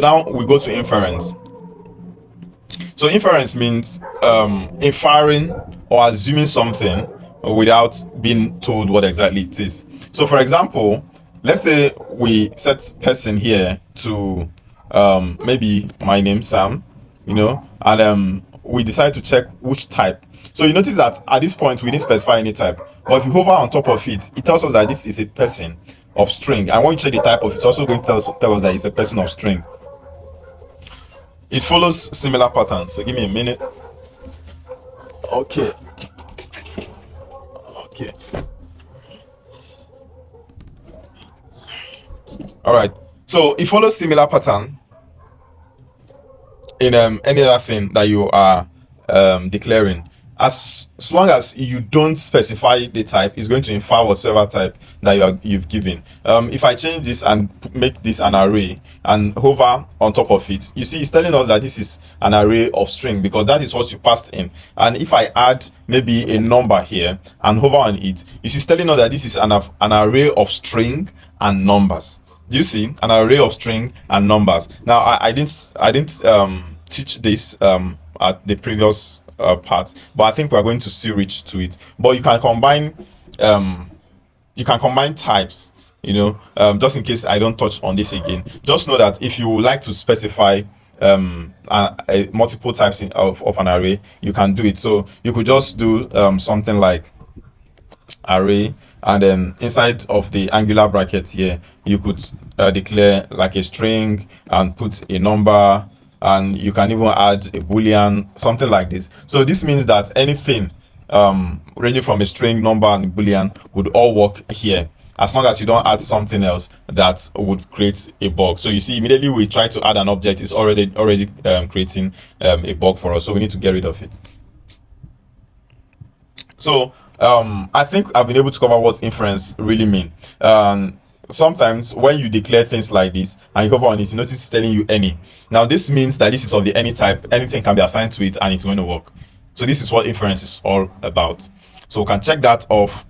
Now we go to inference. So inference means inferring or assuming something without being told what exactly it is. So for example, let's say we set person here to maybe my name Sam, and we decide to check which type. So you notice that at this point we didn't specify any type, but if you hover on top of it, it tells us that this is a person of string, and when you check the type of it, it's also going to tell us that it's a person of string. It follows similar patterns. So give me a minute. Okay. All right. So it follows similar pattern in any other thing that you are declaring. As long as you don't specify the type, it's going to infer whatever type that you've given. If I change this and make this an array and hover on top of it, you see it's telling us that this is an array of string because that is what you passed in. And if I add maybe a number here and hover on it, you see it's telling us that this is an array of string and numbers. Do you see an array of string and numbers? Now I didn't teach this at the previous part, but I think we're going to still reach to it. But you can combine types, just in case I don't touch on this again. Just know that if you would like to specify multiple types of an array, you can do it. So you could just do something like array, and then inside of the angular bracket here you could declare like a string and put a number, and you can even add a boolean, something like this. So this means that anything ranging from a string, number, and boolean would all work here, as long as you don't add something else that would create a bug. So you see, immediately we try to add an object, it's already creating a bug for us, so we need to get rid of it. So I think I've been able to cover what inference really mean. Sometimes when you declare things like this and you hover on it, you notice it's telling you any. Now this means that this is of the any type, anything can be assigned to it and it's going to work. So this is what inference is all about. So we can check that off.